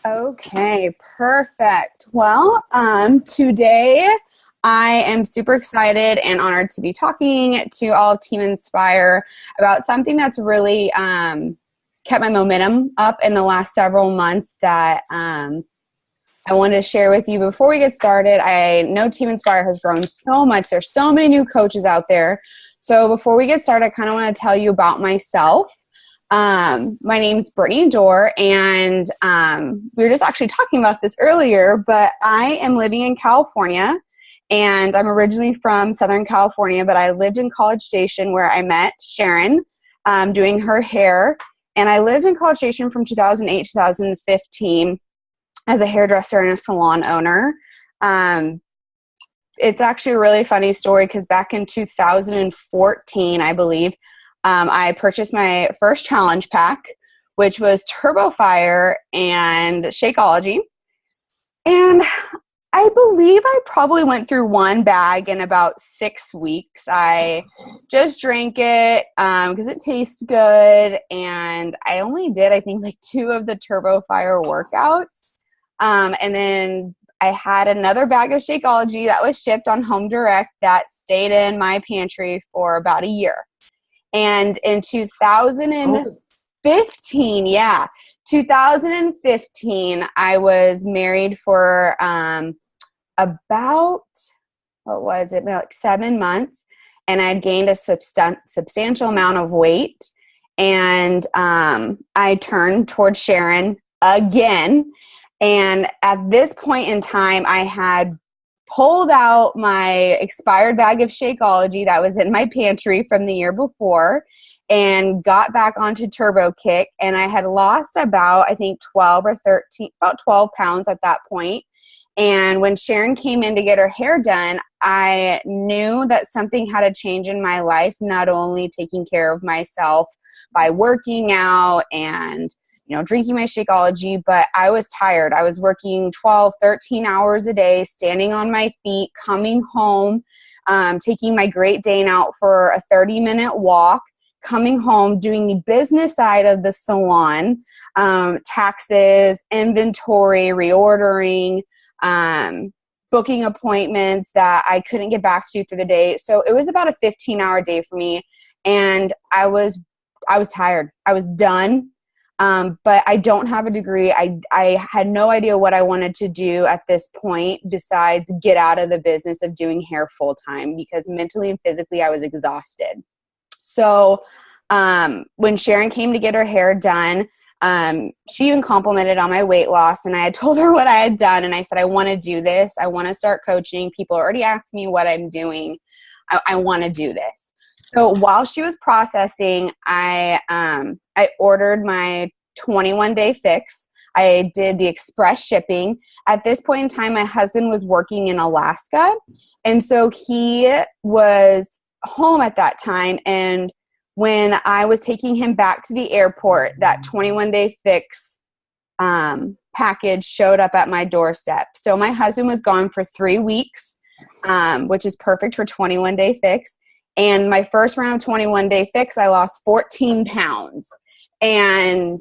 Okay, perfect. Well, today I am super excited and honored to be talking to all of Team Inspire about something that's really kept my momentum up in the last several months that I wanted to share with you. Before we get started, I know Team Inspire has grown so much. There's so many new coaches out there. So before we get started, I kind of want to tell you about myself. My name's Brittany Doerr, and we were just actually talking about this earlier, but I am living in California, and I'm originally from Southern California, but I lived in College Station where I met Sharon doing her hair, and I lived in College Station from 2008 to 2015 as a hairdresser and a salon owner. It's actually a really funny story because back in 2014, I believe, I purchased my first challenge pack, which was Turbo Fire and Shakeology. And I believe I probably went through one bag in about 6 weeks. I just drank it because it tastes good. And I only did, I think, like 2 of the Turbo Fire workouts. And then I had another bag of Shakeology that was shipped on home direct that stayed in my pantry for about a year. And in 2015, 2015, I was married for about, like 7 months, and I'd gained a substantial amount of weight. And I turned towards Sharon again. And at this point in time, I had pulled out my expired bag of Shakeology that was in my pantry from the year before and got back onto Turbo Kick. And I had lost about, I think, 12 pounds at that point. And when Sharon came in to get her hair done, I knew that something had to change in my life, not only taking care of myself by working out and drinking my Shakeology, but I was tired. I was working 12, 13 hours a day, standing on my feet, coming home, taking my Great Dane out for a 30-minute walk, coming home, doing the business side of the salon, taxes, inventory, reordering, booking appointments that I couldn't get back to through the day. So it was about a 15-hour day for me, and I was tired. I was done. But I don't have a degree. I had no idea what I wanted to do at this point besides get out of the business of doing hair full time, because mentally and physically I was exhausted. So when Sharon came to get her hair done, she even complimented on my weight loss, and I had told her what I had done, and I said, I want to do this. I want to start coaching. People already asked me what I'm doing. I want to do this. So while she was processing, I ordered my 21-day fix. I did the express shipping. At this point in time, my husband was working in Alaska, and so he was home at that time. And when I was taking him back to the airport, that 21-day fix package showed up at my doorstep. So my husband was gone for 3 weeks, which is perfect for 21-day fix. And my first round of 21-day fix, I lost 14 pounds. And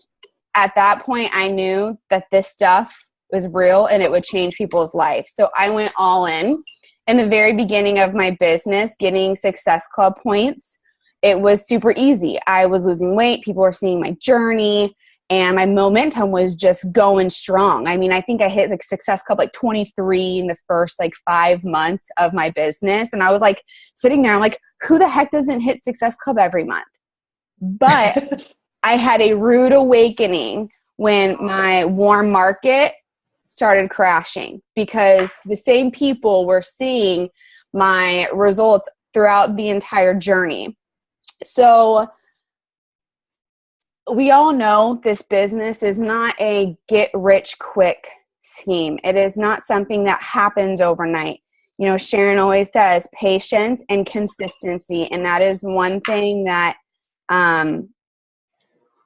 at that point, I knew that this stuff was real and it would change people's life. So I went all in. In the very beginning of my business, getting Success Club points, it was super easy. I was losing weight. People were seeing my journey, and my momentum was just going strong. I mean, I think I hit like Success Club like 23 in the first 5 months of my business. And I was like sitting there, I'm like, who the heck doesn't hit Success Club every month? But I had a rude awakening when my warm market started crashing, because the same people were seeing my results throughout the entire journey. So we all know this business is not a get rich quick scheme. It is not something that happens overnight. Sharon always says patience and consistency. And that is one thing that I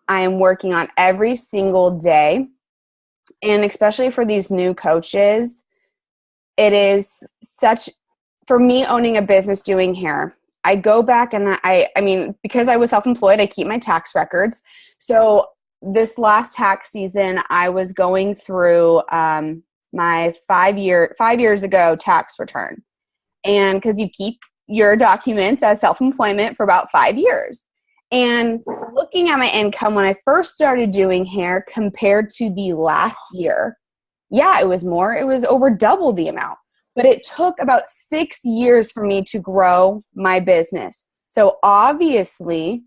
am working on every single day. And especially for these new coaches, it is for me, owning a business doing hair, I go back and I mean, because I was self-employed, I keep my tax records. So this last tax season, I was going through my 5 years ago tax return. And because you keep your documents as self-employment for about 5 years. And looking at my income when I first started doing hair compared to the last year, yeah, it was more. It was over double the amount. But it took about 6 years for me to grow my business. So obviously,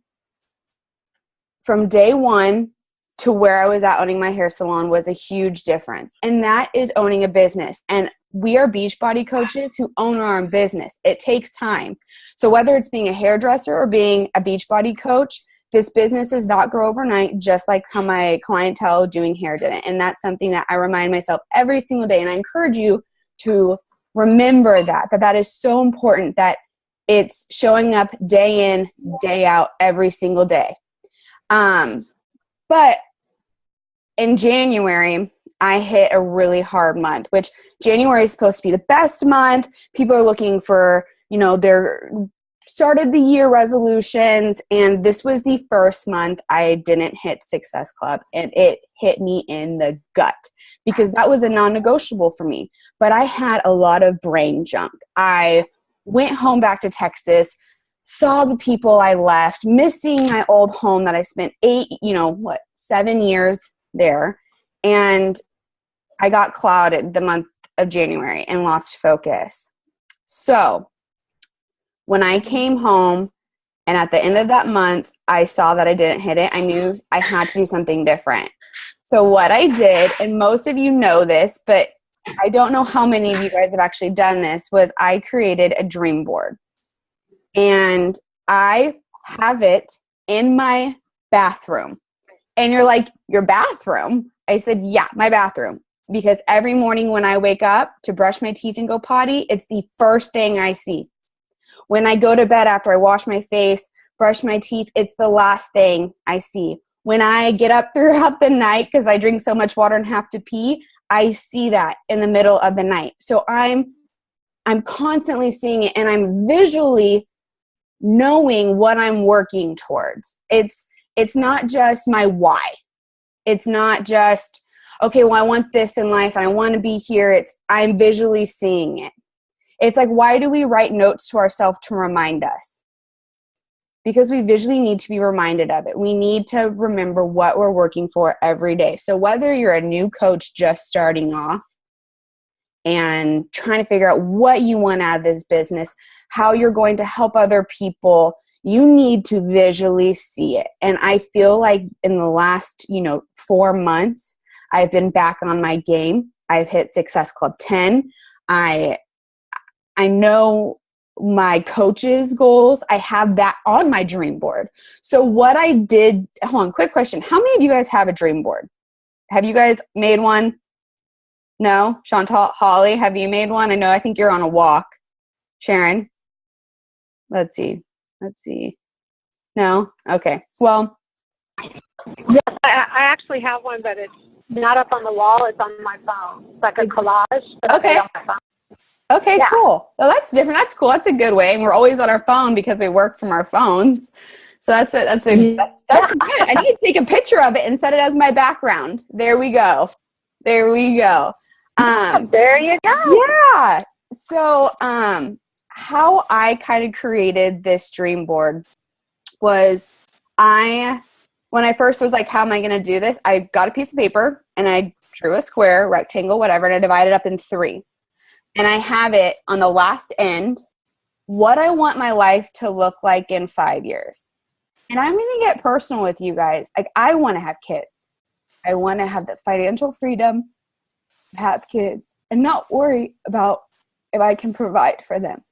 from day one to where I was at owning my hair salon was a huge difference. And that is owning a business. And we are Beachbody coaches who own our own business. It takes time. So whether it's being a hairdresser or being a Beachbody coach, this business does not grow overnight, just like how my clientele doing hair didn't. And that's something that I remind myself every single day. And I encourage you to remember that is so important, that it's showing up day in, day out, every single day. But in January, I hit a really hard month, which January is supposed to be the best month. People are looking for, their start of the year resolutions. And this was the first month I didn't hit Success Club, and it hit me in the gut because that was a non-negotiable for me. But I had a lot of brain junk. I went home back to Texas, saw the people I left, missing my old home that I spent 7 years there. And I got clouded the month of January and lost focus. So when I came home and at the end of that month, I saw that I didn't hit it, I knew I had to do something different. So what I did, and most of you know this, but I don't know how many of you guys have actually done this, was I created a dream board. And I have it in my bathroom. And you're like, your bathroom? I said, yeah, my bathroom. Because every morning when I wake up to brush my teeth and go potty, it's the first thing I see. When I go to bed after I wash my face, brush my teeth, it's the last thing I see. When I get up throughout the night because I drink so much water and have to pee, I see that in the middle of the night. So I'm constantly seeing it, and I'm visually knowing what I'm working towards. It's not just my why. It's not just, okay, well, I want this in life and I want to be here. I'm visually seeing it. It's like, why do we write notes to ourselves to remind us? Because we visually need to be reminded of it. We need to remember what we're working for every day. So whether you're a new coach just starting off and trying to figure out what you want out of this business, how you're going to help other people, you need to visually see it. And I feel like in the last, 4 months, I've been back on my game. I've hit Success Club 10. I know my coach's goals. I have that on my dream board. So what I did, hold on, quick question. How many of you guys have a dream board? Have you guys made one? No? Chantal, Holly, have you made one? I think you're on a walk. Sharon? Let's see. No? Okay. Well. Yes, I actually have one, but it's not up on the wall. It's on my phone. It's like a collage. Okay. On my phone. Okay, yeah. Cool. Well, that's different. That's cool. That's a good way. And we're always on our phone because we work from our phones. So that's good. I need to take a picture of it and set it as my background. There we go. There you go. Yeah. So, how I kind of created this dream board was when I first was like, how am I going to do this? I got a piece of paper and I drew a square, rectangle, whatever, and I divided up in 3. And I have it on the last end, what I want my life to look like in 5 years. And I'm going to get personal with you guys. Like, I want to have kids. I want to have the financial freedom to have kids and not worry about if I can provide for them.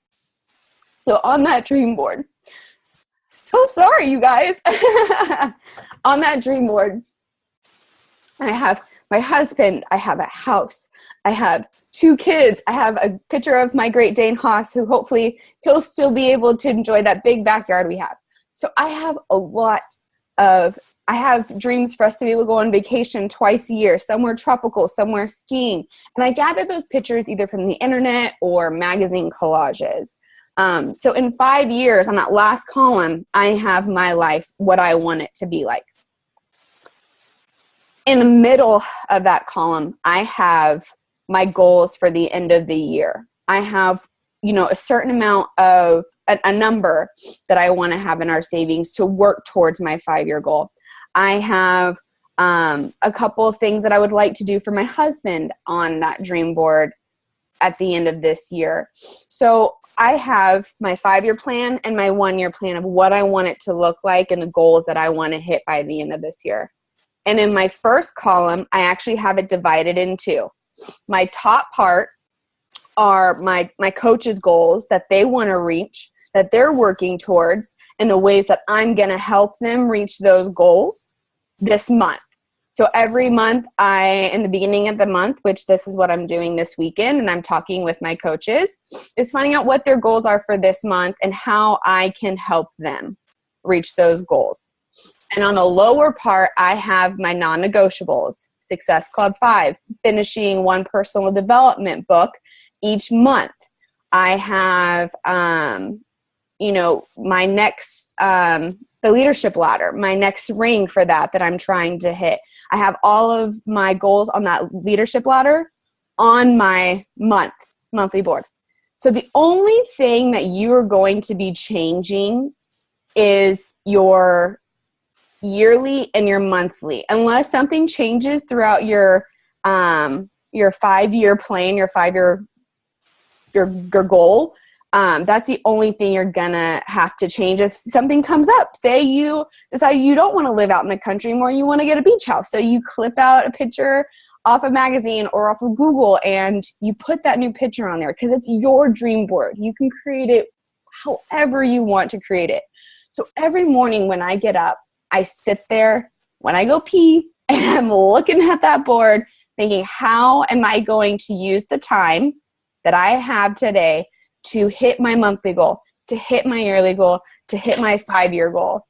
So on that dream board, so sorry, you guys. On that dream board, I have my husband, I have a house, I have 2 kids, I have a picture of my Great Dane Haas, who hopefully he'll still be able to enjoy that big backyard we have. So I have I have dreams for us to be able to go on vacation twice a year, somewhere tropical, somewhere skiing. And I gathered those pictures either from the internet or magazine collages. So in 5 years, on that last column, I have my life, what I want it to be like. in the middle of that column, I have my goals for the end of the year. I have, a certain amount of a number that I want to have in our savings to work towards my 5-year goal. I have a couple of things that I would like to do for my husband on that dream board at the end of this year. So I have my 5-year plan and my 1-year plan of what I want it to look like and the goals that I want to hit by the end of this year. And in my first column, I actually have it divided in two. My top part are my coach's goals that they want to reach, that they're working towards, and the ways that I'm going to help them reach those goals this month. So every month, in the beginning of the month, which this is what I'm doing this weekend, and I'm talking with my coaches, is finding out what their goals are for this month and how I can help them reach those goals. And on the lower part, I have my non-negotiables, Success Club 5, finishing one personal development book each month. I have, my next, the leadership ladder, my next ring for that I'm trying to hit. I have all of my goals on that leadership ladder on my monthly board. So the only thing that you are going to be changing is your yearly and your monthly, unless something changes throughout your 5-year plan, your 5-year your goal. That's the only thing you're gonna have to change if something comes up. Say you decide you don't want to live out in the country anymore, you want to get a beach house. So you clip out a picture off a magazine or off of Google and you put that new picture on there because it's your dream board. You can create it however you want to create it. So every morning when I get up, I sit there when I go pee and I'm looking at that board thinking, how am I going to use the time that I have today to hit my monthly goal, to hit my yearly goal, to hit my 5-year goal.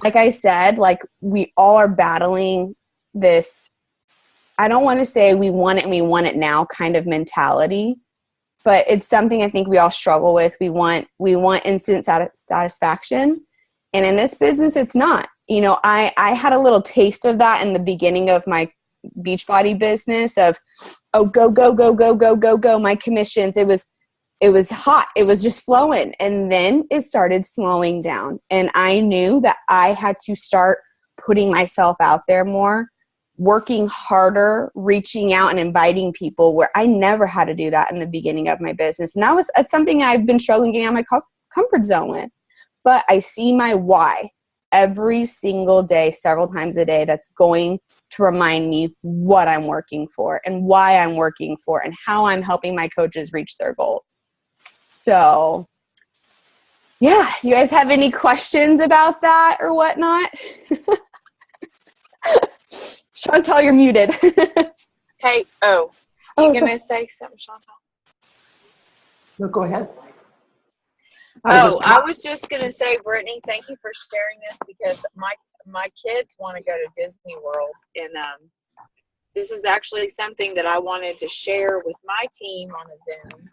Like I said, we all are battling this, I don't want to say we want it and we want it now kind of mentality, but it's something I think we all struggle with. We want instant satisfaction. And in this business, it's not. I had a little taste of that in the beginning of my Beachbody business of, go, my commissions. It was hot. It was just flowing. And then it started slowing down. And I knew that I had to start putting myself out there more, working harder, reaching out and inviting people where I never had to do that in the beginning of my business. And that's something I've been struggling getting out of my comfort zone with. But I see my why every single day, several times a day, that's going to remind me what I'm working for and why I'm working for and how I'm helping my coaches reach their goals. So, yeah, you guys have any questions about that or whatnot? Chantal, you're muted. Hey, you going to say something, Chantal? No, go ahead. I was just going to say, Brittany, thank you for sharing this because my kids want to go to Disney World, and this is actually something that I wanted to share with my team on a Zoom,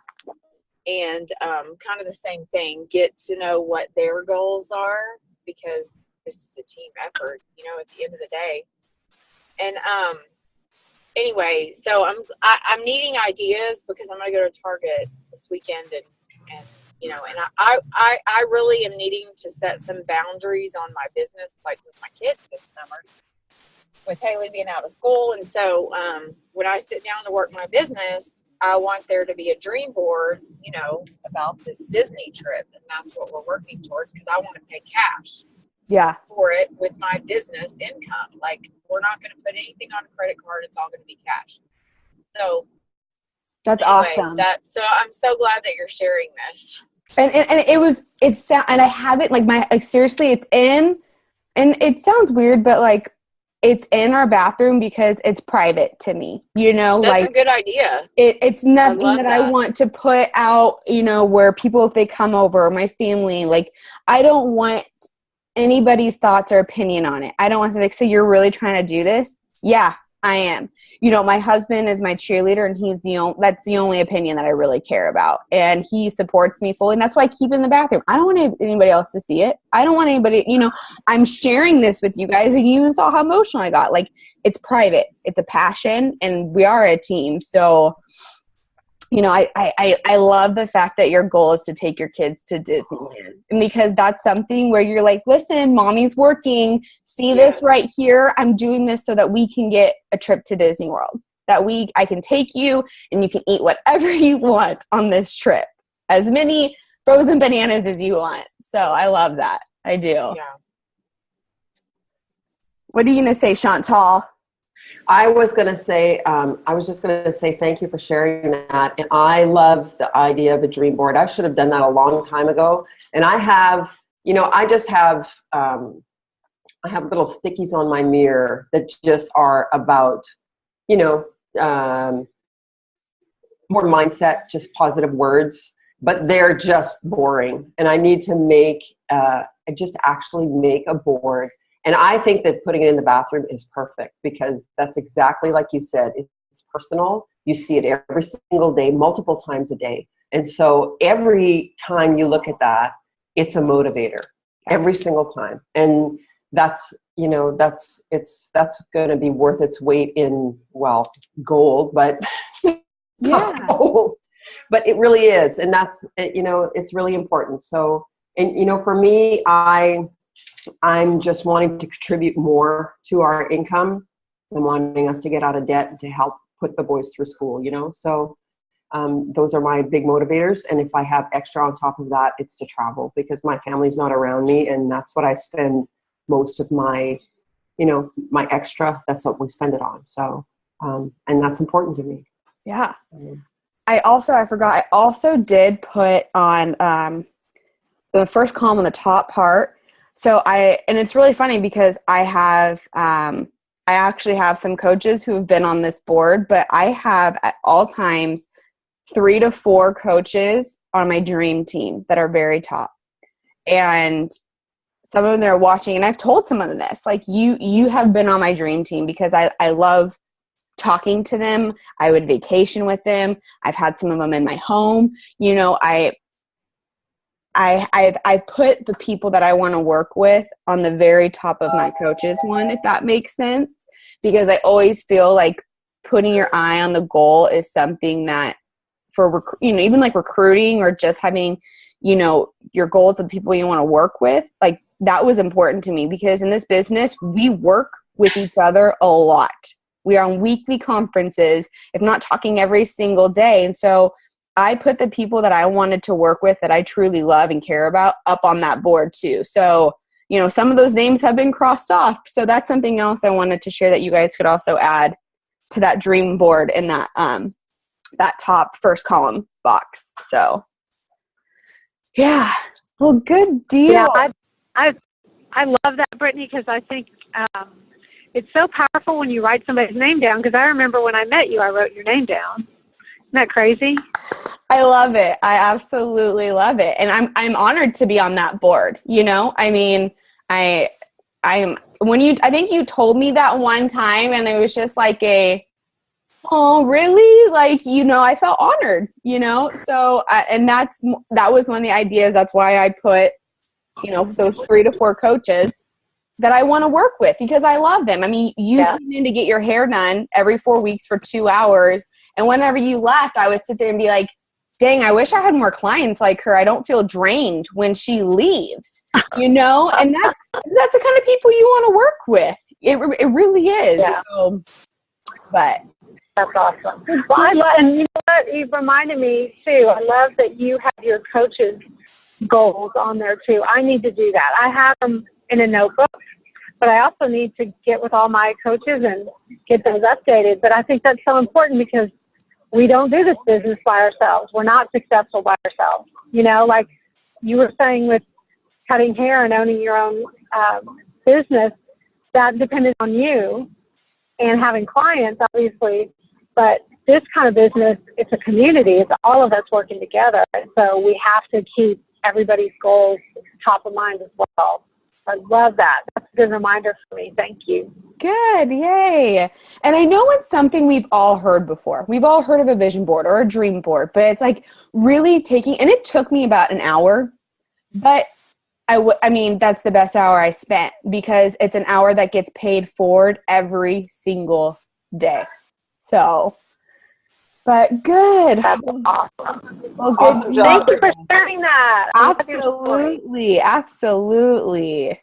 and kind of the same thing, get to know what their goals are because this is a team effort, at the end of the day. And anyway, so I'm needing ideas because I'm going to go to Target this weekend, and I really am needing to set some boundaries on my business, like with my kids this summer, with Haley being out of school. And so when I sit down to work my business, I want there to be a dream board, about this Disney trip. And that's what we're working towards because I want to pay cash for it with my business income. Like, we're not going to put anything on a credit card. It's all going to be cash. So that's awesome. So I'm so glad that you're sharing this. And and I have it seriously, it's in, and it sounds weird, but it's in our bathroom because it's private to me, That's a good idea. It's nothing that I want to put out, where people, if they come over, my family, I don't want anybody's thoughts or opinion on it. I don't want to so you're really trying to do this? Yeah, I am. You know, my husband is my cheerleader, and that's the only opinion that I really care about. And he supports me fully. And that's why I keep it in the bathroom. I don't want anybody else to see it. I don't want anybody, I'm sharing this with you guys, and you even saw how emotional I got. Like, it's private. It's a passion, and we are a team. So, I love the fact that your goal is to take your kids to Disneyland, and because that's something where you're like, listen, mommy's working. See this right here. I'm doing this so that we can get a trip to Disney World. I can take you and you can eat whatever you want on this trip. As many frozen bananas as you want. So I love that. I do. Yeah. What are you going to say, Chantal? I was just going to say thank you for sharing that. And I love the idea of a dream board. I should have done that a long time ago. And I have, I have little stickies on my mirror that just are about, more mindset, just positive words, but they're just boring. And I need to actually make a board. And I think that putting it in the bathroom is perfect, because that's exactly like you said. It's personal. You see it every single day, multiple times a day. And so every time you look at that, it's a motivator every single time. And that's going to be worth its weight in, gold, but gold. But it really is. And that's, it's really important. So, and, for me, I'm just wanting to contribute more to our income. I'm wanting us to get out of debt and to help put the boys through school, So those are my big motivators. And if I have extra on top of that, it's to travel, because my family's not around me. And that's what I spend most of my, my extra. That's what we spend it on. So, and that's important to me. Yeah. I also did put on the first column on the top part. So and it's really funny because I actually have some coaches who have been on this board, but I have at all times 3 to 4 coaches on my dream team that are very top. And some of them are watching, and I've told some of them this, like, you have been on my dream team because I love talking to them. I would vacation with them. I've had some of them in my home. I put the people that I want to work with on the very top of my coaches one, if that makes sense, because I always feel like putting your eye on the goal is something that even like recruiting or just having, your goals of the people you want to work with, like that was important to me, because in this business, we work with each other a lot. We are on weekly conferences, if not talking every single day. And so I put the people that I wanted to work with that I truly love and care about up on that board too. So, some of those names have been crossed off. So that's something else I wanted to share that you guys could also add to that dream board in that that top first column box. So, yeah. Well, good deal. Yeah, I love that, Brittany, because I think it's so powerful when you write somebody's name down, because I remember when I met you, I wrote your name down. Isn't that crazy? I love it. I absolutely love it. And I'm honored to be on that board. I mean, I think you told me that one time, and it was just like oh, really? Like, I felt honored, So, and that was one of the ideas. That's why I put, those 3 to 4 coaches that I want to work with, because I love them. I mean, you came in to get your hair done every 4 weeks for 2 hours. And whenever you left, I would sit there and be like, dang, I wish I had more clients like her. I don't feel drained when she leaves, And that's the kind of people you want to work with. It really is. Yeah. So, but that's awesome. Well, and you know what? You've reminded me too. I love that you have your coaches' goals on there too. I need to do that. I have them in a notebook, but I also need to get with all my coaches and get those updated. But I think that's so important, because we don't do this business by ourselves. We're not successful by ourselves. Like you were saying with cutting hair and owning your own business, that depended on you and having clients, obviously. But this kind of business, it's a community. It's all of us working together. And so we have to keep everybody's goals top of mind as well. I love that. That's a good reminder for me. Thank you. Good. Yay. And I know it's something we've all heard before. We've all heard of a vision board or a dream board, but it's like really taking, and it took me about an hour, but I mean, that's the best hour I spent because it's an hour that gets paid forward every single day. So, but good. That's awesome. Well, good. Awesome job. Thank you for sharing that. I love your story. Absolutely. Absolutely.